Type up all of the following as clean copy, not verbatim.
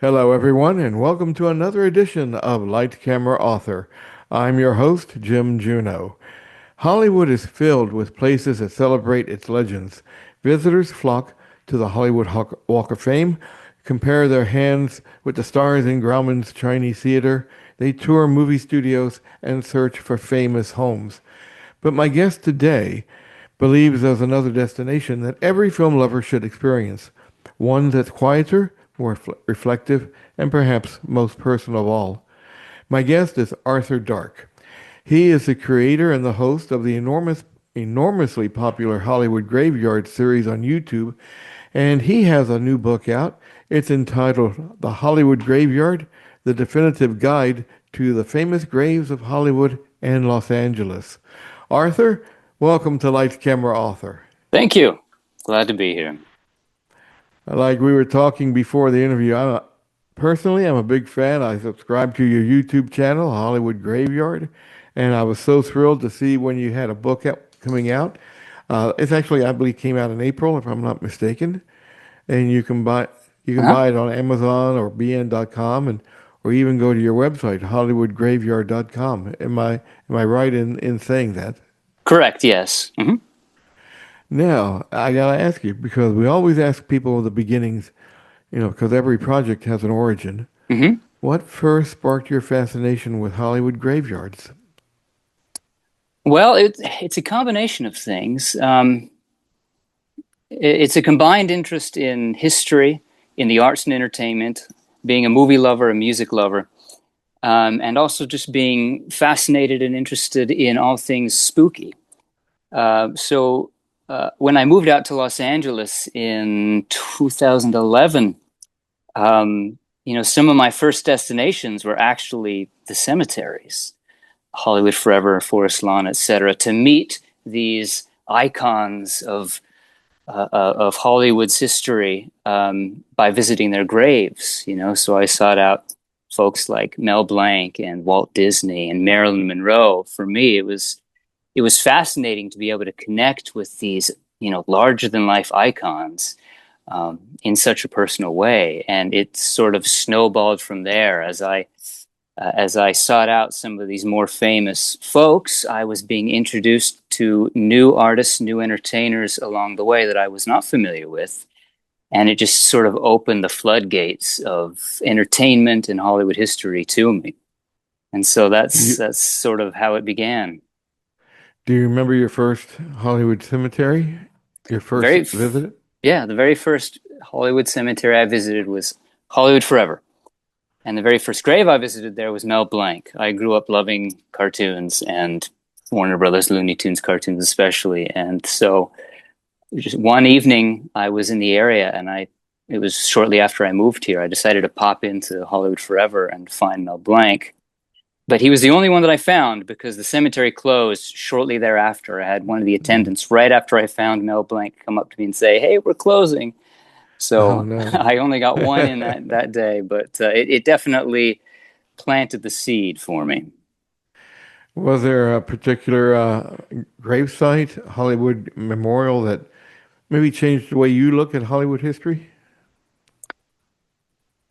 Hello, everyone, and welcome to another edition of Light Camera Author. I'm your host, Jim Juno. Hollywood is filled with places that celebrate its legends. Visitors flock to the Walk of Fame, compare their hands with the stars in Grauman's Chinese Theater. They tour movie studios and search for famous homes. But my guest today believes there's another destination that every film lover should experience, one that's quieter, more reflective, and perhaps most personal of all. My guest is Arthur Dark. He is the creator and the host of the enormously popular Hollywood Graveyard series on YouTube, and he has a new book out. It's entitled The Hollywood Graveyard, The Definitive Guide to the Famous Graves of Hollywood and Los Angeles. Arthur, welcome to Lights Camera Author. Thank you. Glad to be here. Like we were talking before the interview, personally, I'm a big fan. I subscribe to your YouTube channel, Hollywood Graveyard, and I was so thrilled to see when you had a book coming out. It's actually, I believe, came out in April, if I'm not mistaken, and you can Uh-huh. buy it on Amazon or BN.com, and or even go to your website, HollywoodGraveyard.com. Am I right in saying that? Correct, yes. Now, I gotta ask you because we always ask people the beginnings, because every project has an origin. hmm What first sparked your fascination with Hollywood graveyards? Well, it's a combination of things. It's a combined interest in history, in the arts and entertainment, being a movie lover, a music lover, and also just being fascinated and interested in all things spooky. When I moved out to Los Angeles in 2011, some of my first destinations were actually the cemeteries, Hollywood Forever, Forest Lawn, etc., to meet these icons of Hollywood's history by visiting their graves. So I sought out folks like Mel Blanc and Walt Disney and Marilyn Monroe. For me, it was fascinating to be able to connect with these larger than life icons in such a personal way, and it sort of snowballed from there as I sought out some of these more famous folks. I was being introduced to new artists, new entertainers along the way that I was not familiar with. And it just sort of opened the floodgates of entertainment and Hollywood history to me. And so that's You, that's sort of how it began. do you remember your first Hollywood cemetery? Your first Very, visit? yeah, the very first Hollywood cemetery I visited was Hollywood Forever. And the very first grave I visited there was Mel Blanc. I grew up loving cartoons and Warner Brothers Looney Tunes cartoons especially. And so just one evening I was in the area, and it was shortly after I moved here. I decided to pop into Hollywood Forever and find Mel Blanc. But he was the only one that I found because the cemetery closed shortly thereafter. I had one of the attendants right after I found Mel Blanc come up to me and say, "Hey, we're closing." Oh So no. I only got one in that day, but it definitely planted the seed for me. Was there a particular gravesite, Hollywood memorial that maybe changed the way you look at Hollywood history?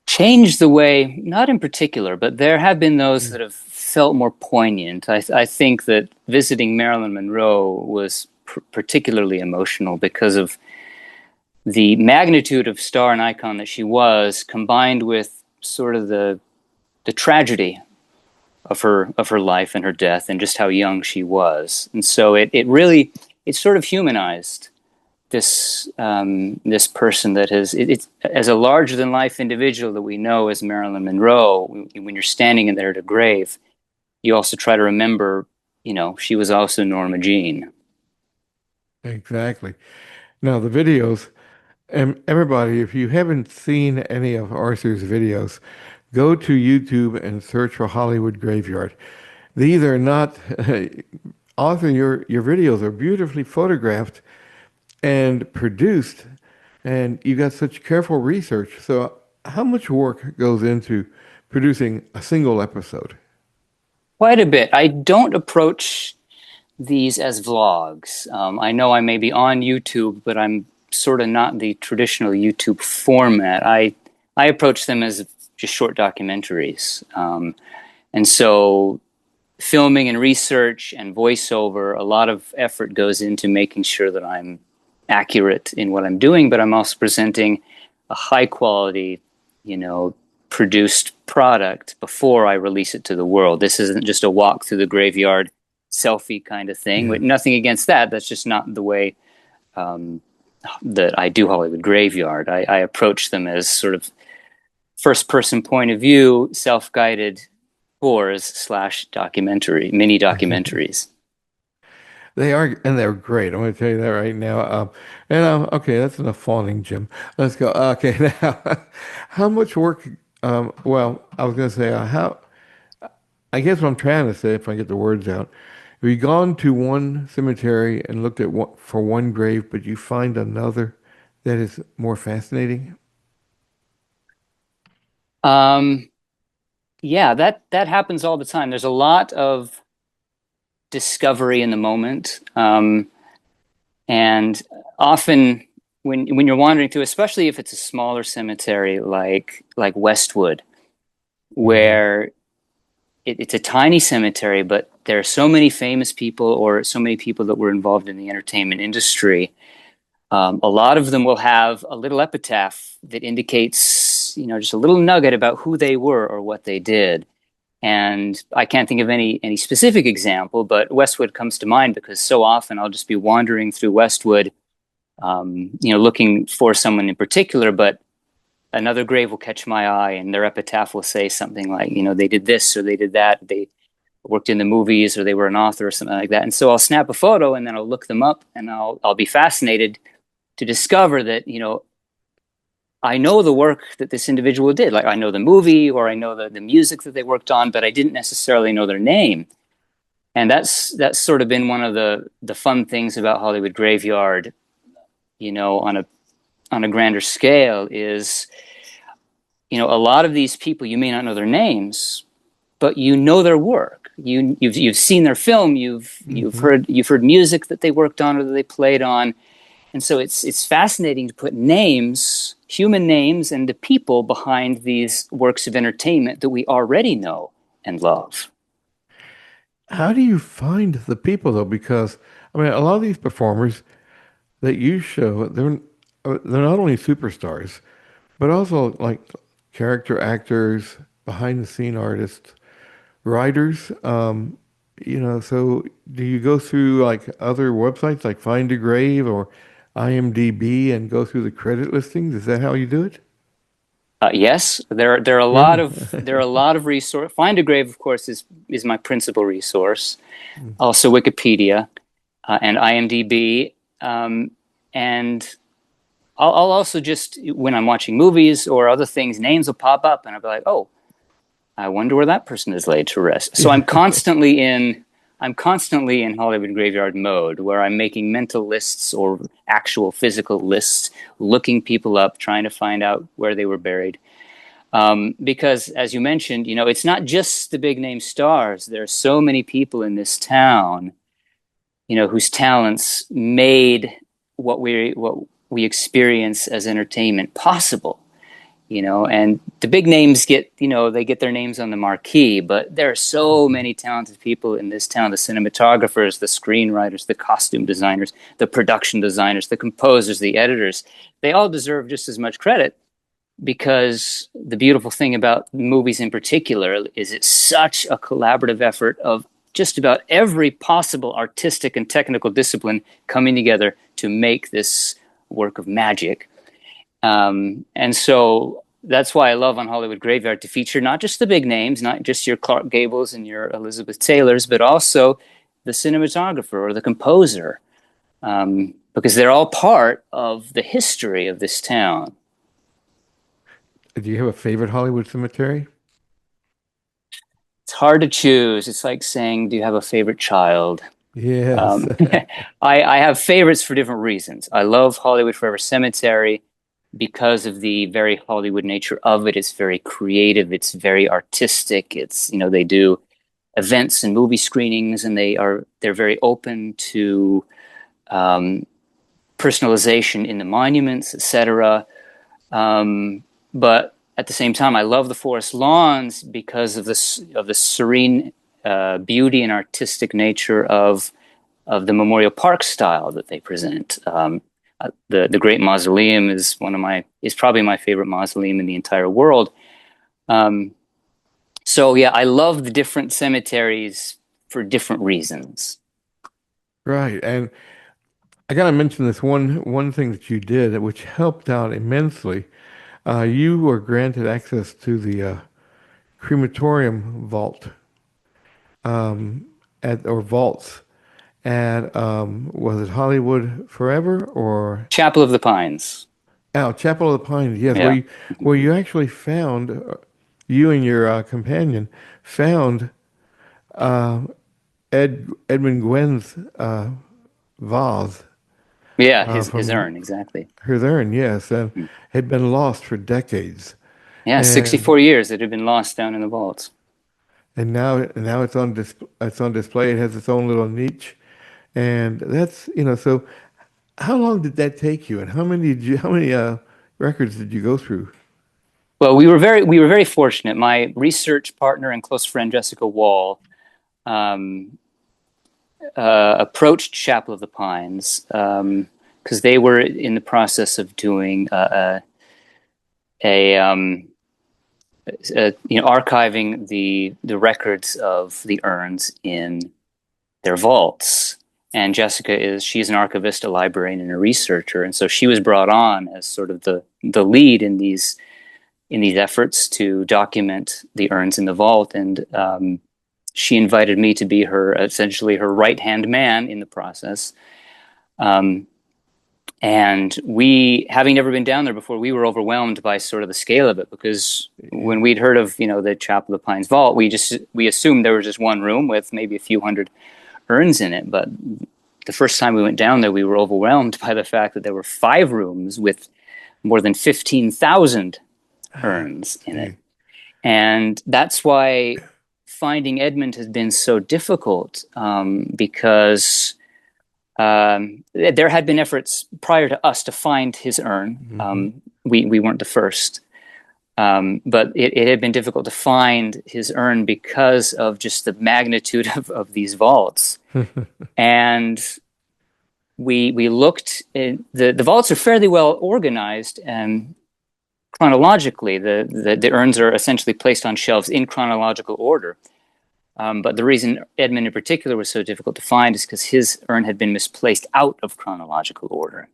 Changed the way, not in particular, but there have been those Mm. that have felt more poignant. I think that visiting Marilyn Monroe was particularly emotional because of the magnitude of star and icon that she was, combined with sort of the tragedy of her life and her death, and just how young she was. And so it really it sort of humanized this person that it's as a larger than life individual that we know as Marilyn Monroe. When you're standing in there at a grave, you also try to remember, she was also Norma Jean. Exactly. Now the videos, and everybody, if you haven't seen any of Arthur's videos, go to YouTube and search for Hollywood Graveyard. These are not, Arthur, your videos are beautifully photographed and produced, and you got such careful research. So, how much work goes into producing a single episode? Quite a bit. I don't approach these as vlogs. I know I may be on YouTube, but I'm sort of not the traditional YouTube format. I approach them as just short documentaries. And so filming and research and voiceover, a lot of effort goes into making sure that I'm accurate in what I'm doing, but I'm also presenting a high quality, you know, produced product before I release it to the world. This isn't just a walk through the graveyard selfie kind of thing. Yeah. But nothing against that. That's just not the way um, that I do Hollywood Graveyard. I approach them as sort of first person point of view, self guided tours slash documentary, mini documentaries. They are, and they're great. I'm going to tell you that right now. Okay, that's enough fawning, Jim. Let's go. Okay, now, how much work? Well, I was going to say how. I guess what I'm trying to say, if I get the words out, have you gone to one cemetery and looked at one for one grave, but you find another that is more fascinating? Um, yeah, that happens all the time. There's a lot of discovery in the moment, and often when you're wandering through, especially if it's a smaller cemetery like Westwood, Hmm. where it's a tiny cemetery, but there are so many famous people or so many people that were involved in the entertainment industry. A lot of them will have a little epitaph that indicates, you know, just a little nugget about who they were or what they did. And I can't think of any specific example, but Westwood comes to mind because so often I'll just be wandering through Westwood, you know, looking for someone in particular, but another grave will catch my eye, and their epitaph will say something like, you know, they did this or they did that, they worked in the movies or they were an author or something like that. And so I'll snap a photo and then I'll look them up, and I'll be fascinated to discover that, you know, I know the work that this individual did. Like I know the movie or I know the music that they worked on, but I didn't necessarily know their name. And that's sort of been one of the fun things about Hollywood Graveyard, you know, on a grander scale is, you know, a lot of these people you may not know their names, but you know their work. You've seen their film. Hmm. You've heard music that they worked on or that they played on, and so it's fascinating to put names, human names, and the people behind these works of entertainment that we already know and love. How do you find the people though? Because I mean, a lot of these performers that you show, they're not only superstars, but also like character actors, behind the scene artists, writers. So do you go through like other websites like Find a Grave or IMDb and go through the credit listings? Is that how you do it? Yes, there are a lot Really? of resource. Find a Grave, of course, is my principal resource. Also Wikipedia and IMDb, and I'll also just when I'm watching movies or other things, names will pop up, and I'll be like, oh, I wonder where that person is laid to rest. So I'm constantly in Hollywood Graveyard mode where I'm making mental lists or actual physical lists, looking people up, trying to find out where they were buried. Because as you mentioned, you know, it's not just the big name stars. There are so many people in this town, you know, whose talents made what we experience as entertainment possible, you know, and the big names get, you know, they get their names on the marquee, but there are so many talented people in this town, the cinematographers, the screenwriters, the costume designers, the production designers, the composers, the editors. They all deserve just as much credit because the beautiful thing about movies in particular is it's such a collaborative effort of just about every possible artistic and technical discipline coming together to make this work of magic. And so that's why I love on Hollywood Graveyard to feature not just the big names, not just your Clark Gables and your Elizabeth Taylors, but also the cinematographer or the composer, because they're all part of the history of this town. Do you have a favorite Hollywood cemetery? It's hard to choose. It's like saying, do you have a favorite child? Yes. Um, I have favorites for different reasons. I love Hollywood Forever Cemetery because of the very Hollywood nature of it. It's very creative. It's very artistic. It's, you know, they do events and movie screenings, and they're very open to um, personalization in the monuments, etc. But at the same time, I love the forest lawns because of the serene beauty and artistic nature of the Memorial Park style that they present. The Great Mausoleum is probably my favorite mausoleum in the entire world. Um, so yeah, I love the different cemeteries for different reasons. Right. And I gotta mention this one thing that you did, which helped out immensely. You were granted access to the crematorium vault at or vaults at was it Hollywood Forever or Chapel of the Pines. Chapel of the Pines? Yes, Yeah. where you actually found you and your companion found Edmund Gwen's vase Yeah, his from urn, exactly. her urn, yes, and had been lost for decades. Yeah, And 64 years it had been lost down in the vaults. now it's on display. It has its own little niche, and that's so. How long did that take you, and how many records did you go through? Well, we were very fortunate. My research partner and close friend Jessica Wall um, approached Chapel of the Pines because they were in the process of doing a archiving the records of the urns in their vaults. And she's an archivist, a librarian, and a researcher, and so she was brought on as sort of the lead in these efforts to document the urns in the vault. And she invited me to be essentially her right hand man in the process. Um, and we, having never been down there before, we were overwhelmed by sort of the scale of it, because when we'd heard of the Chapel of the Pines vault, we assumed there was just one room with maybe a few hundred urns in it. But the first time we went down there, we were overwhelmed by the fact that there were 5 rooms with more than 15,000 urns in it. And that's why finding Edmund has been so difficult, because there had been efforts prior to us to find his urn. We weren't the first. But it had been difficult to find his urn because of just the magnitude of these vaults. And we looked, the vaults are fairly well organized, and chronologically, the urns are essentially placed on shelves in chronological order. But the reason Edmund in particular was so difficult to find is because his urn had been misplaced out of chronological order.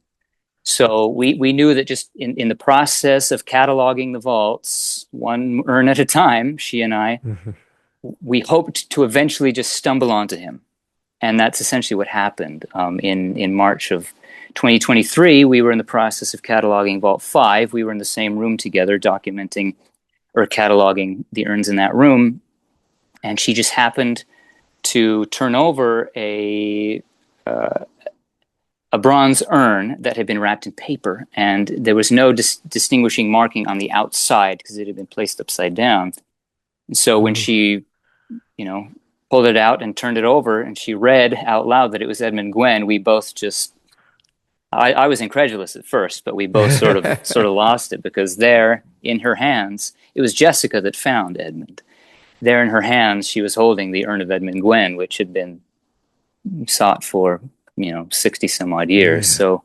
So we knew that just in the process of cataloging the vaults, one urn at a time, she and I, we hoped to eventually just stumble onto him. And that's essentially what happened. In March of 2023, we were in the process of cataloging Vault 5. We were in the same room together, documenting or cataloging the urns in that room. And she just happened to turn over a bronze urn that had been wrapped in paper, and there was no distinguishing marking on the outside because it had been placed upside down. And so when she, pulled it out and turned it over, and she read out loud that it was Edmund Gwenn, we both just, I was incredulous at first, but we both sort of lost it, because there in her hands, it was Jessica that found Edmund. There in her hands, she was holding the urn of Edmund Gwenn, which had been sought for 60 some odd years. Yeah. So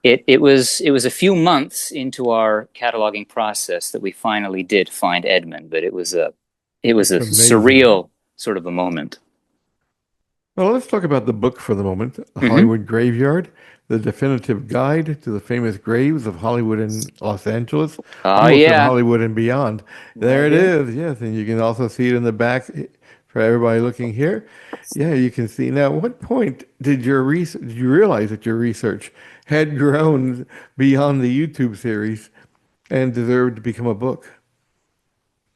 it was a few months into our cataloging process that we finally did find Edmund, but it was a surreal sort of a moment. Well, let's talk about the book for the moment. Hollywood Graveyard, the definitive guide to the famous graves of Hollywood and Los Angeles, almost in Hollywood and beyond. There it is, yes, and you can also see it in the back for everybody looking here. Yeah, you can see. Now, at what point did you realize that your research had grown beyond the YouTube series and deserved to become a book?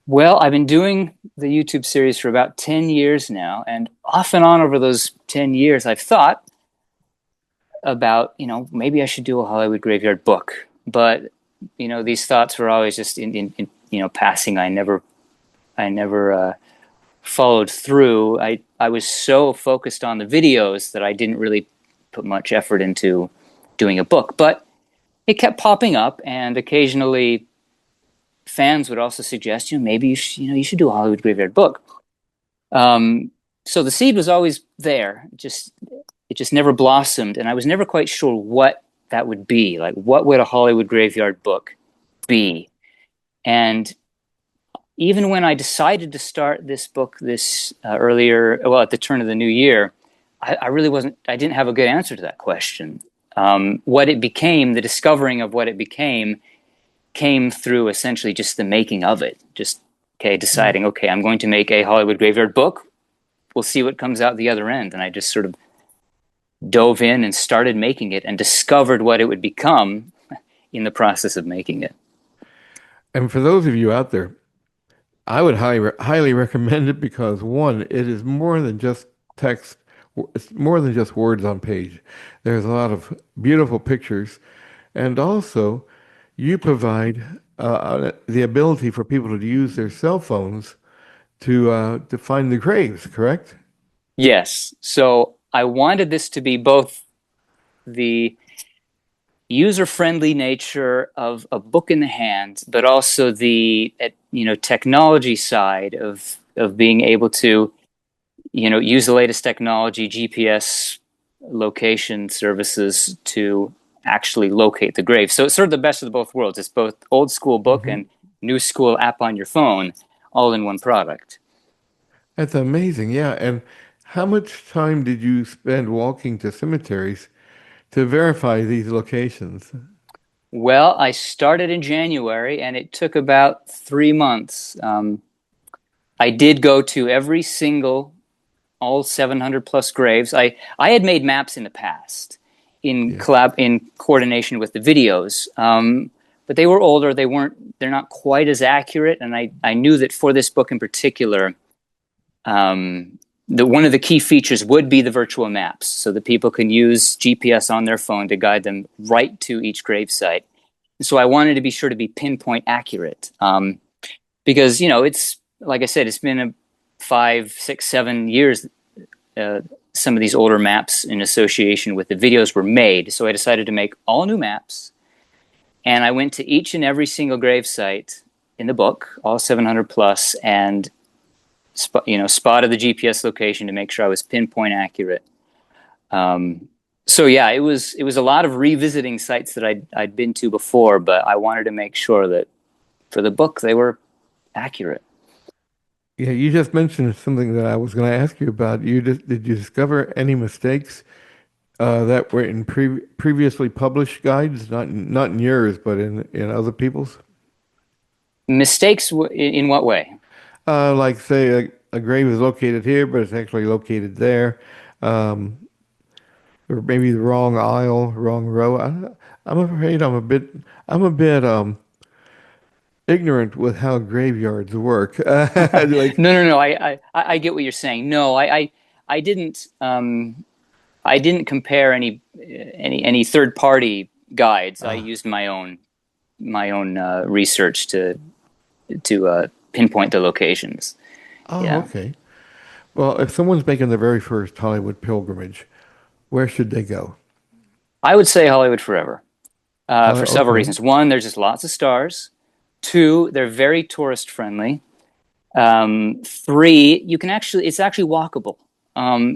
Well, I've been doing the YouTube series for about 10 years now, and off and on over those 10 years, I've thought about, maybe I should do a Hollywood Graveyard book. But, these thoughts were always just in passing. I never followed through. I was so focused on the videos that I didn't really put much effort into doing a book. But it kept popping up, and occasionally fans would also suggest, maybe you should do a Hollywood Graveyard book. Um, so the seed was always there. It just never blossomed, and I was never quite sure what that would be. Like, what would a Hollywood Graveyard book be? And even when I decided to start this book this earlier, well, at the turn of the new year, I really wasn't. I didn't have a good answer to that question. What it became, the discovering of what it became, came through essentially just the making of it. Just deciding, okay, I'm going to make a Hollywood Graveyard book. We'll see what comes out the other end. And I just sort of dove in and started making it and discovered what it would become in the process of making it. And for those of you out there, I would highly recommend it because one, it is more than just text. It's more than just words on page. There's a lot of beautiful pictures, and also you provide the ability for people to use their cell phones to find the graves, correct? Yes. So I wanted this to be both the user-friendly nature of a book in the hand, but also the technology side of being able to use the latest technology, GPS location services to actually locate the grave. So it's sort of the best of both worlds. It's both old school book Hmm. and new school app on your phone, all in one product. That's amazing. Yeah. And how much time did you spend walking to cemeteries to verify these locations? Well, I started in January and it took about 3 months. I did go to every single, all 700 plus graves. I had made maps in the past Yeah. in coordination with the videos. But they were older. They're not quite as accurate. And I knew that for this book in particular, one of the key features would be the virtual maps so that people can use GPS on their phone to guide them right to each gravesite. So I wanted to be sure to be pinpoint accurate, because it's like I said, it's been 5, 6, 7 years. Uh, some of these older maps in association with the videos were made, so I decided to make all new maps, and I went to each and every single gravesite in the book, all 700 plus, and spotted the GPS location to make sure I was pinpoint accurate. Um, so yeah, it was a lot of revisiting sites that I'd been to before, but I wanted to make sure that for the book they were accurate. Yeah, you just mentioned something that I was going to ask you about. Did you discover any mistakes that were in previously published guides, not in yours, but in other people's? Mistakes in what way? Like say a grave is located here, but it's actually located there, um, or maybe the wrong aisle, wrong row. I'm afraid I'm a bit ignorant with how graveyards work. Like, No. I get what you're saying. No, I didn't. I didn't compare any third party guides. I ah, used my own research to pinpoint the locations. oh, Yeah, okay. Well, if someone's making their very first Hollywood pilgrimage, where should they go? I would say Hollywood Forever, for several Okay. reasons. One, there's just lots of stars. Two, they're very tourist friendly. Three, it's actually walkable. Hmm.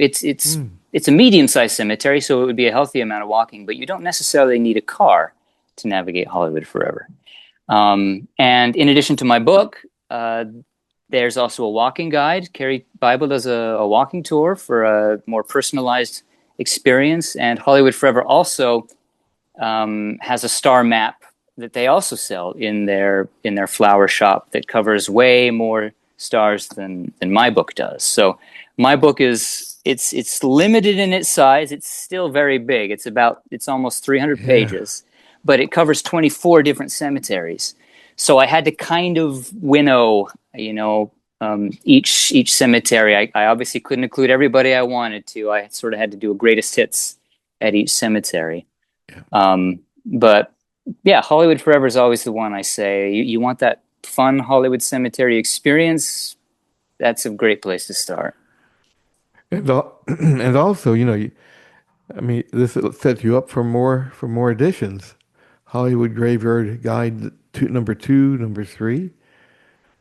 It's a medium sized cemetery, so it would be a healthy amount of walking, but you don't necessarily need a car to navigate Hollywood Forever. And in addition to my book, there's also a walking guide. Carrie Bible does a walking tour for a more personalized experience, and Hollywood Forever also has a star map that they also sell in their flower shop that covers way more stars than my book does. So my book it's limited in its size. It's still very big. It's almost 300 Yeah. pages, but it covers 24 different cemeteries. So I had to kind of winnow, each cemetery. I obviously couldn't include everybody I wanted to. I sort of had to do a greatest hits at each cemetery. Yeah. But yeah, Hollywood Forever is always the one I say. You want that fun Hollywood cemetery experience? That's a great place to start. And also, I mean, this sets you up for more editions. Hollywood Graveyard Guide number two, number three.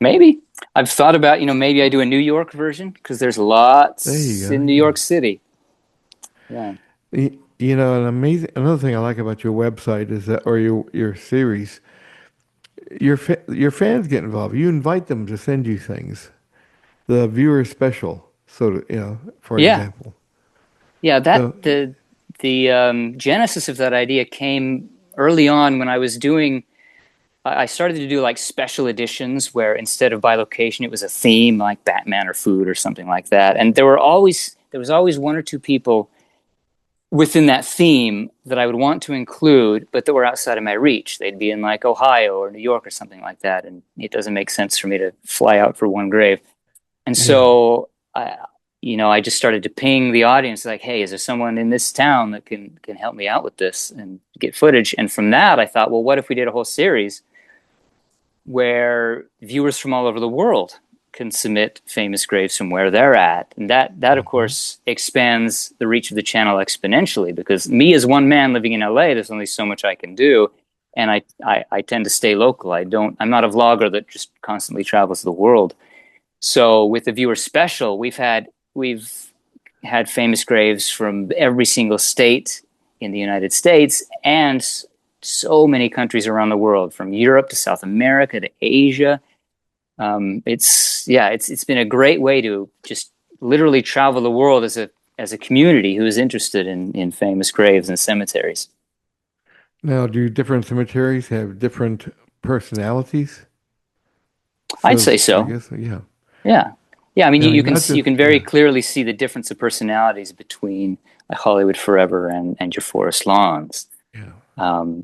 Maybe I've thought about, maybe I do a New York version because there's There you lots go. in New Yeah. York City. Yeah. An amazing another thing I like about your website is that, or your series, your fans get involved. You invite them to send you things. The viewer special, so to, for Yeah. example. Yeah. That So the genesis of that idea came early on when I was doing. I started to do like special editions where instead of by location, it was a theme like Batman or food or something like that. And there was always one or two people within that theme that I would want to include, but that were outside of my reach. They'd be in like Ohio or New York or something like that, and it doesn't make sense for me to fly out for one grave. And yeah, so I just started to ping the audience like, "Hey, is there someone in this town that can help me out with this and get footage?" And from that, I thought, well, what if we did a whole series where viewers from all over the world can submit famous graves from where they're at, and that of hmm course expands the reach of the channel exponentially. Because me as one man living in LA, there's only so much I can do, and I tend to stay local. I'm not a vlogger that just constantly travels the world. So with the viewer special, we've had famous graves from every single state in the United States and so many countries around the world, from Europe to South America to Asia. It's been a great way to just literally travel the world as a community who is interested in famous graves and cemeteries. now do different cemeteries have different personalities? I'd So say I so. guess yeah. Yeah, yeah. I mean, you, I you mean, can not you just can very clearly see the difference of personalities between Hollywood Forever and your Forest Lawns. yeah.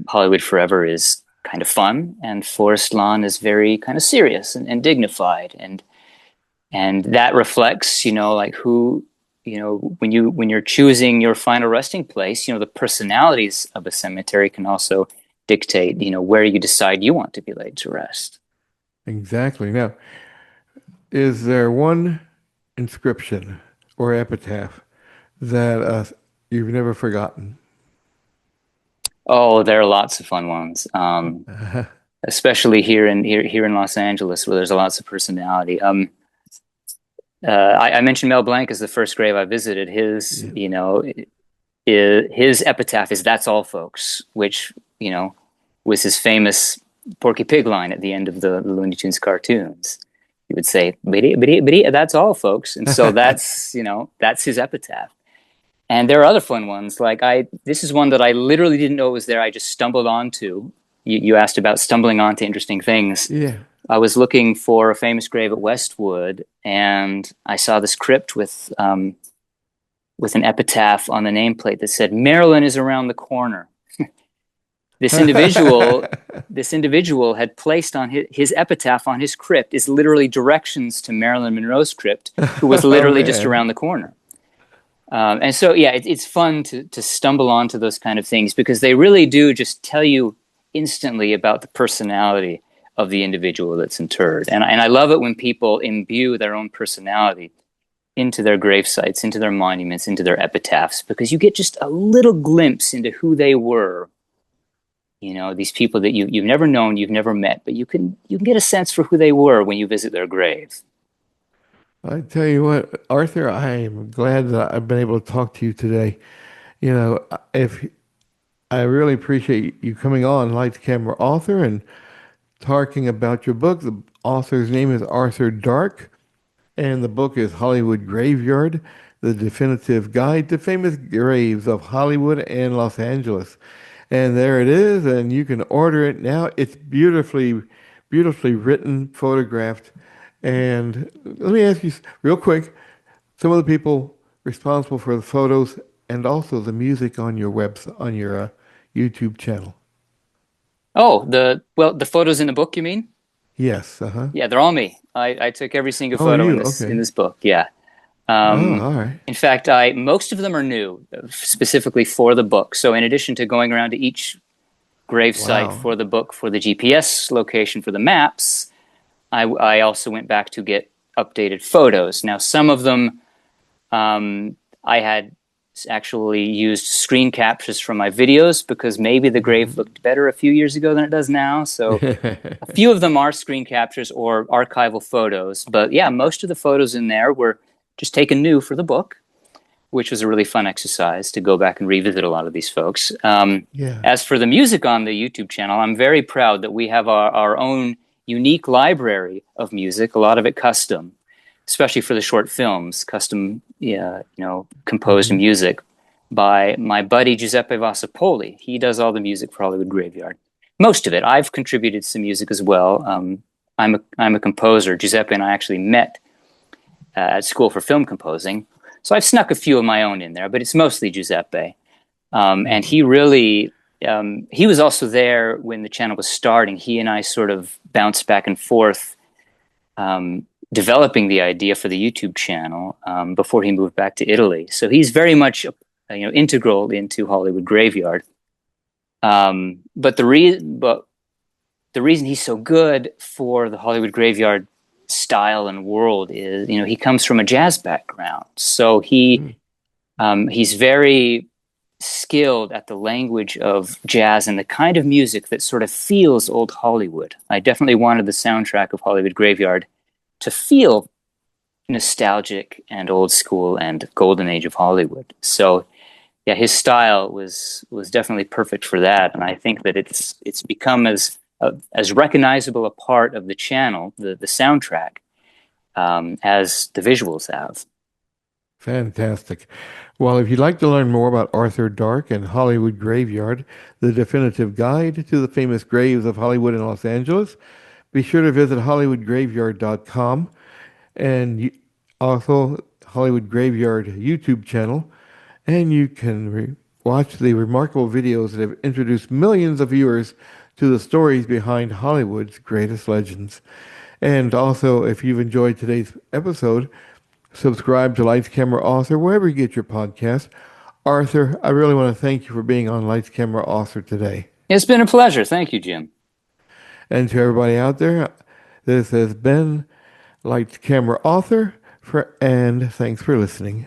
Hollywood Forever is kind of fun, and Forest Lawn is very kind of serious and dignified, and that reflects, like who, when you're choosing your final resting place, the personalities of a cemetery can also dictate, where you decide you want to be laid to rest. Exactly. Now, is there one inscription or epitaph that you've never forgotten? Oh, there are lots of fun ones. Especially here in Los Angeles, where there's lots of personality. I mentioned Mel Blanc as the first grave I visited. Yeah. His epitaph is "That's all, folks," which was his famous Porky Pig line at the end of the Looney Tunes cartoons. He would say, "Biddy, biddy, biddy, that's all, folks," and so that's his epitaph. And there are other fun ones. Like this is one that I literally didn't know was there. I just stumbled onto. You asked about stumbling onto interesting things. Yeah. I was looking for a famous grave at Westwood, and I saw this crypt with an epitaph on the nameplate that said, "Maryland is around the corner." This individual, this individual had placed on his epitaph on his crypt is literally directions to Marilyn Monroe's crypt, who was Oh literally just man. around the corner. And so, yeah, it's fun to stumble onto those kind of things because they really do just tell you instantly about the personality of the individual that's interred. And I love it when people imbue their own personality into their grave sites, into their monuments, into their epitaphs, because you get just a little glimpse into who they were. These people that you've never known, you've never met, but you can get a sense for who they were when you visit their grave. I tell you what, Arthur, I am glad that I've been able to talk to you today. If I really appreciate you coming on Lights Camera Author and talking about your book. The author's name is Arthur Dark, and the book is Hollywood Graveyard, the definitive guide to famous graves of Hollywood and Los Angeles. And there it is, and you can order it now. It's beautifully, beautifully written, photographed. And let me ask you real quick, some of the people responsible for the photos and also the music on your on your YouTube channel. Oh, the photos in the book, you mean? Yes, uh-huh. Yeah, they're all me. I took every single Oh, photo in you, this okay. book. Yeah. Oh, Um, all right. in fact, I most of them are new, specifically for the book. So in addition to going around to each grave site Wow. for the book for the GPS location for the maps, I also went back to get updated photos. Now, some of them I had actually used screen captures from my videos because maybe the grave looked better a few years ago than it does now. So a few of them are screen captures or archival photos. But yeah, most of the photos in there were just taken new for the book, which was a really fun exercise to go back and revisit a lot of these folks. Yeah. As for the music on the YouTube channel, I'm very proud that we have our own unique library of music, a lot of it custom, especially for the short films, custom, composed music by my buddy Giuseppe Vassapoli. He does all the music for Hollywood Graveyard. Most of it. I've contributed some music as well. I'm a composer. Giuseppe and I actually met at school for film composing. So I've snuck a few of my own in there, but it's mostly Giuseppe. And he really, he was also there when the channel was starting. He and I sort of bounced back and forth, developing the idea for the YouTube channel before he moved back to Italy. So he's very much, integral into Hollywood Graveyard. But the reason he's so good for the Hollywood Graveyard style and world is, he comes from a jazz background. So he's very skilled at the language of jazz and the kind of music that sort of feels old Hollywood. I definitely wanted the soundtrack of Hollywood Graveyard to feel nostalgic and old school and golden age of Hollywood. So yeah, his style was definitely perfect for that. And I think that it's become as recognizable a part of the channel, the soundtrack, as the visuals have. Fantastic. Well, if you'd like to learn more about Arthur Dark and Hollywood Graveyard, the definitive guide to the famous graves of Hollywood and Los Angeles, be sure to visit HollywoodGraveyard.com and also Hollywood Graveyard YouTube channel, and you can watch the remarkable videos that have introduced millions of viewers to the stories behind Hollywood's greatest legends. And also, if you've enjoyed today's episode, subscribe to Lights Camera Author wherever you get your podcast. Arthur, I really want to thank you for being on Lights Camera Author today. It's been a pleasure. Thank you, Jim. And to everybody out there, this has been Lights Camera Author, and thanks for listening.